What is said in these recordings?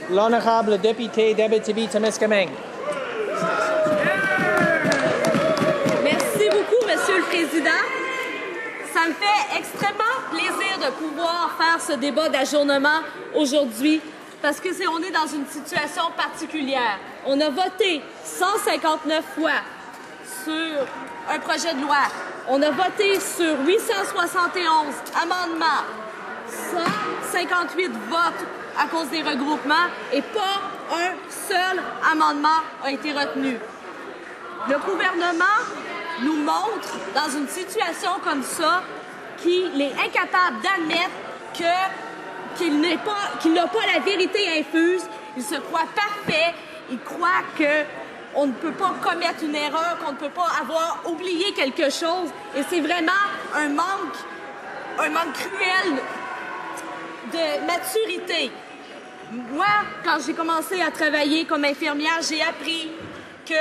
L'honorable député d'Abitibi-Témiscamingue. Merci beaucoup, Monsieur le Président. Ça me fait extrêmement plaisir de pouvoir faire ce débat d'ajournement aujourd'hui parce que on est dans une situation particulière. On a voté 159 fois sur un projet de loi. On a voté sur 871 amendements, 158 votes à cause des regroupements et pas un seul amendement a été retenu. Le gouvernement nous montre, dans une situation comme ça, qu'il est incapable d'admettre qu'il n'a pas la vérité infuse. Il se croit parfait. Il croit qu'on ne peut pas commettre une erreur, qu'on ne peut pas avoir oublié quelque chose. Et c'est vraiment un manque cruel de maturité. Moi, quand j'ai commencé à travailler comme infirmière, j'ai appris que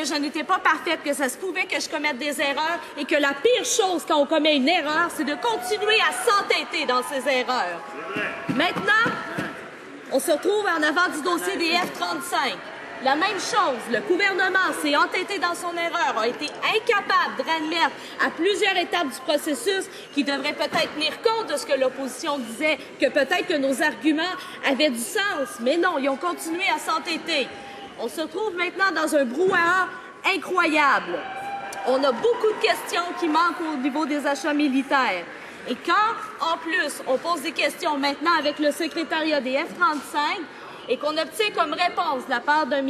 je n'étais pas parfaite, que ça se pouvait que je commette des erreurs et que la pire chose quand on commet une erreur, c'est de continuer à s'entêter dans ces erreurs. Maintenant, on se retrouve en avant du dossier des F-35. La même chose, le gouvernement s'est entêté dans son erreur, a été incapable d'admettre à plusieurs étapes du processus qu'il devrait peut-être tenir compte de ce que l'opposition disait, que peut-être que nos arguments avaient du sens. Mais non, ils ont continué à s'entêter. On se trouve maintenant dans un brouhaha incroyable. On a beaucoup de questions qui manquent au niveau des achats militaires. Et quand, en plus, on pose des questions maintenant avec le secrétariat des F-35 et qu'on obtient comme réponse de la part de la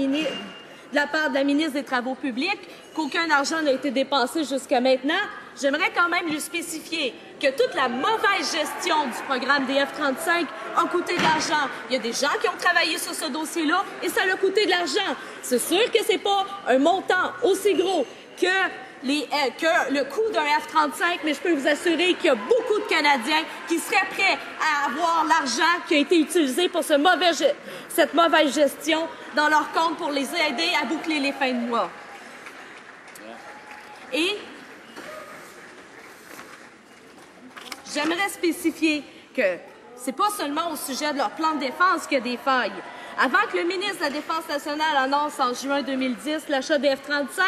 ministre des Travaux publics qu'aucun argent n'a été dépensé jusqu'à maintenant, j'aimerais quand même lui spécifier que toute la mauvaise gestion du programme des F-35 a coûté de l'argent. Il y a des gens qui ont travaillé sur ce dossier-là et ça a coûté de l'argent. C'est sûr que c'est pas un montant aussi gros que le coût d'un F-35, mais je peux vous assurer qu'il y a beaucoup de Canadiens qui seraient prêts à avoir l'argent qui a été utilisé pour cette mauvaise gestion dans leur compte pour les aider à boucler les fins de mois. Et j'aimerais spécifier que c'est pas seulement au sujet de leur plan de défense qu'il y a des failles. Avant que le ministre de la Défense nationale annonce en juin 2010 l'achat des F-35,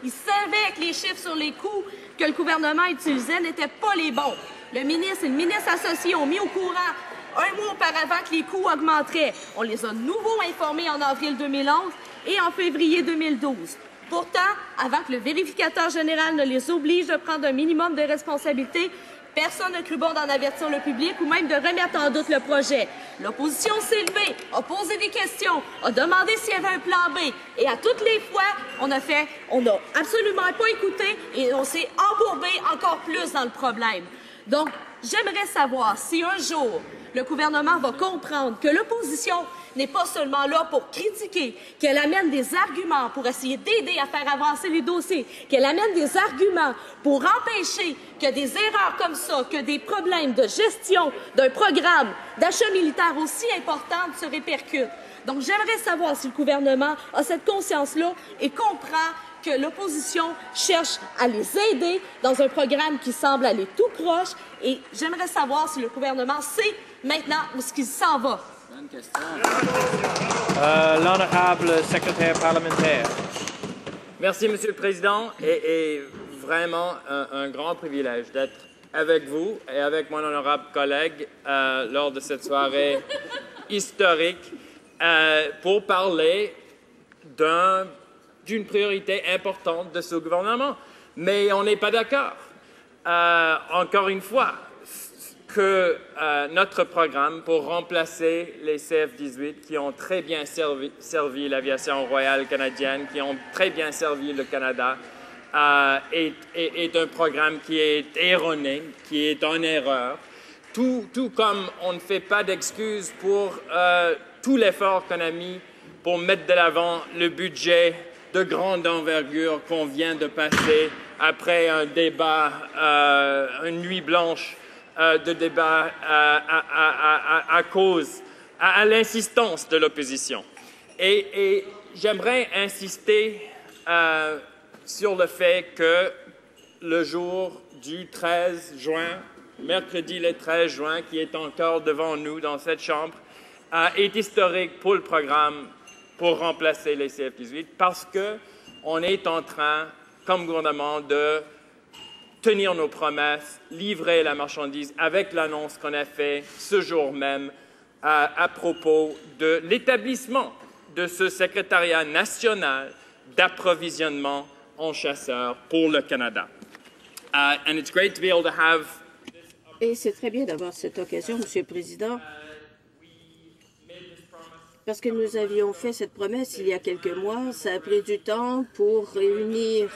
il savait que les chiffres sur les coûts que le gouvernement utilisait n'étaient pas les bons. Le ministre et le ministre associé ont mis au courant un mois auparavant que les coûts augmenteraient. On les a nouveau informés en avril 2011 et en février 2012. Pourtant, avant que le vérificateur général ne les oblige de prendre un minimum de responsabilité, personne n'a cru bon d'en avertir le public ou même de remettre en doute le projet. L'opposition s'est levée, a posé des questions, a demandé s'il y avait un plan B. Et à toutes les fois, on n'a absolument pas écouté et on s'est embourbé encore plus dans le problème. Donc, j'aimerais savoir si un jour, le gouvernement va comprendre que l'opposition n'est pas seulement là pour critiquer, qu'elle amène des arguments pour essayer d'aider à faire avancer les dossiers, qu'elle amène des arguments pour empêcher que des erreurs comme ça, que des problèmes de gestion d'un programme d'achat militaire aussi important se répercutent. Donc, j'aimerais savoir si le gouvernement a cette conscience-là et comprend que l'opposition cherche à les aider dans un programme qui semble aller tout croche. Et j'aimerais savoir si le gouvernement sait maintenant où est-ce qu'il s'en va. L'honorable secrétaire parlementaire. Merci, Monsieur le Président. Et vraiment un grand privilège d'être avec vous et avec mon honorable collègue lors de cette soirée historique pour parler d'une priorité importante de ce gouvernement. Mais on n'est pas d'accord. Encore une fois, que notre programme pour remplacer les CF-18 qui ont très bien servi l'aviation royale canadienne, qui ont très bien servi le Canada, est un programme qui est erroné, qui est en erreur. Tout comme on ne fait pas d'excuses pour tout l'effort qu'on a mis pour mettre de l'avant le budget de grande envergure qu'on vient de passer après un débat, une nuit blanche de débat à l'insistance de l'opposition. Et j'aimerais insister sur le fait que le jour du 13 juin mercredi le 13 juin, qui est encore devant nous dans cette Chambre, est historique pour le programme pour remplacer les CF-18 parce qu'on est en train, comme gouvernement, de tenir nos promesses, livrer la marchandise avec l'annonce qu'on a faite ce jour même à propos de l'établissement de ce secrétariat national d'approvisionnement en chasseurs pour le Canada. And it's great to be able to have... Et c'est très bien d'avoir cette occasion, Monsieur le Président, parce que nous avions fait cette promesse il y a quelques mois. Ça a pris du temps pour réunir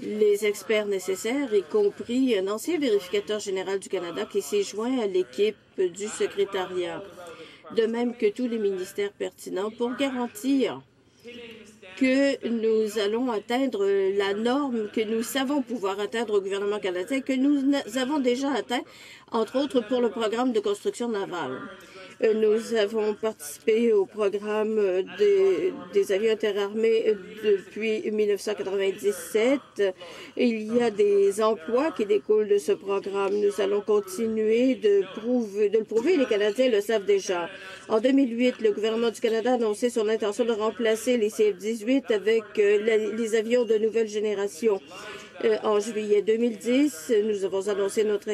les experts nécessaires, y compris un ancien vérificateur général du Canada qui s'est joint à l'équipe du secrétariat, de même que tous les ministères pertinents, pour garantir que nous allons atteindre la norme que nous savons pouvoir atteindre au gouvernement canadien, que nous avons déjà atteint, entre autres pour le programme de construction navale. Nous avons participé au programme des avions interarmés depuis 1997. Il y a des emplois qui découlent de ce programme. Nous allons continuer de le prouver. Les Canadiens le savent déjà. En 2008, le gouvernement du Canada a annoncé son intention de remplacer les CF-18 avec les avions de nouvelle génération. En juillet 2010, nous avons annoncé notre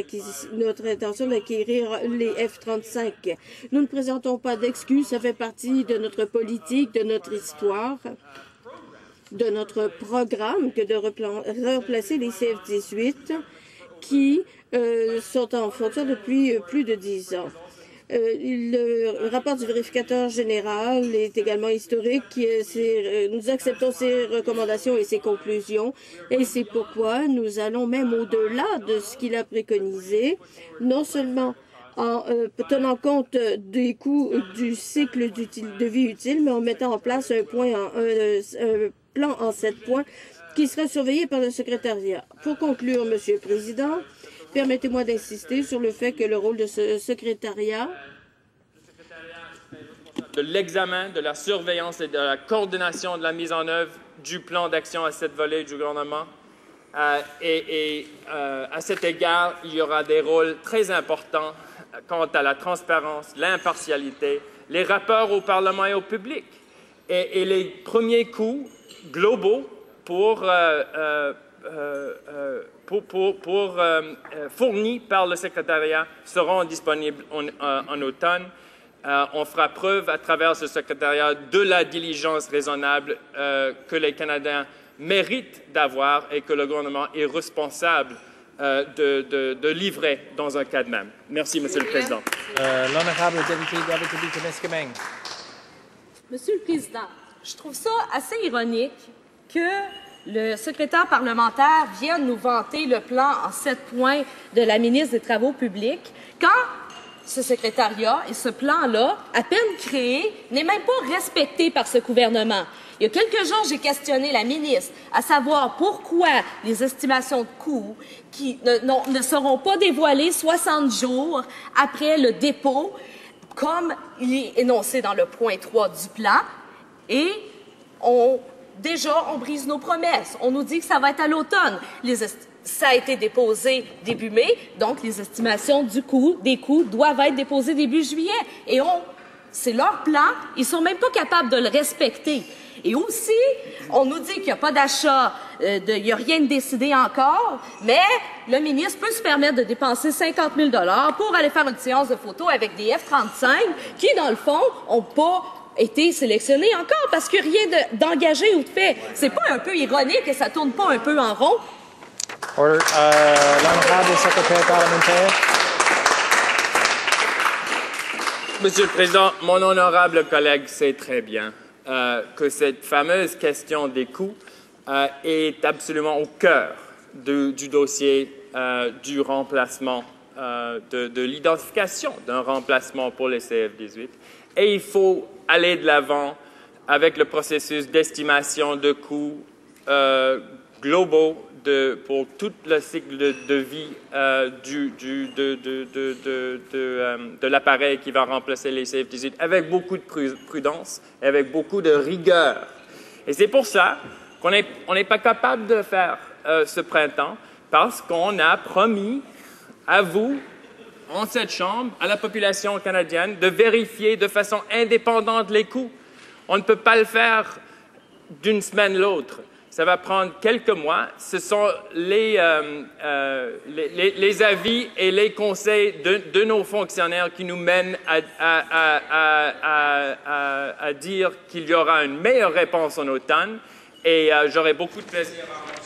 intention d'acquérir les F-35. Nous ne présentons pas d'excuses, ça fait partie de notre politique, de notre histoire, de notre programme que de remplacer les CF-18 qui sont en fonction depuis plus de 10 ans. Le rapport du vérificateur général est également historique. Nous acceptons ses recommandations et ses conclusions, et c'est pourquoi nous allons même au-delà de ce qu'il a préconisé, non seulement en tenant compte des coûts du cycle de vie utile, mais en mettant en place un plan en 7 points qui sera surveillé par le secrétariat. Pour conclure, Monsieur le Président, permettez-moi d'insister sur le fait que le rôle de ce secrétariat de l'examen, de la surveillance et de la coordination de la mise en œuvre du plan d'action à 7 volets du gouvernement. À cet égard, il y aura des rôles très importants quant à la transparence, l'impartialité, les rapports au Parlement et au public et les premiers coûts globaux fournis par le secrétariat seront disponibles en automne. On fera preuve à travers ce secrétariat de la diligence raisonnable que les Canadiens méritent d'avoir et que le gouvernement est responsable de livrer dans un cas de même. Merci, Monsieur le Président. L'honorable député d'Abitibi-Témiscamingue. Monsieur le Président, je trouve ça assez ironique que le secrétaire parlementaire vienne nous vanter le plan en 7 points de la ministre des Travaux publics quand ce secrétariat et ce plan-là, à peine créé, n'est même pas respecté par ce gouvernement. Il y a quelques jours, j'ai questionné la ministre à savoir pourquoi les estimations de coûts qui ne seront pas dévoilées 60 jours après le dépôt, comme il est énoncé dans le point 3 du plan, et déjà, on brise nos promesses. On nous dit que ça va être à l'automne. Ça a été déposé début mai, donc les estimations des coûts doivent être déposées début juillet. Et c'est leur plan, ils sont même pas capables de le respecter. Et aussi, on nous dit qu'il n'y a pas d'achat, il n'y a rien de décidé encore, mais le ministre peut se permettre de dépenser 50 000 $ pour aller faire une séance de photos avec des F-35 qui, dans le fond, n'ont pas été sélectionnés encore parce que rien d'engagé ou de fait. C'est pas un peu ironique et ça tourne pas un peu en rond? L'honorable secrétaire parlementaire. Monsieur le Président, mon honorable collègue sait très bien que cette fameuse question des coûts est absolument au cœur du dossier du remplacement, de l'identification d'un remplacement pour les CF-18. Et il faut aller de l'avant avec le processus d'estimation de coûts globaux pour tout le cycle de vie de l'appareil qui va remplacer les CF-18 avec beaucoup de prudence et avec beaucoup de rigueur. Et c'est pour ça qu'on n'est pas capable de le faire ce printemps parce qu'on a promis à vous, en cette Chambre, à la population canadienne, de vérifier de façon indépendante les coûts. On ne peut pas le faire d'une semaine à l'autre. Ça va prendre quelques mois. Ce sont les avis et les conseils de nos fonctionnaires qui nous mènent à dire qu'il y aura une meilleure réponse en automne. Et j'aurai beaucoup de plaisir à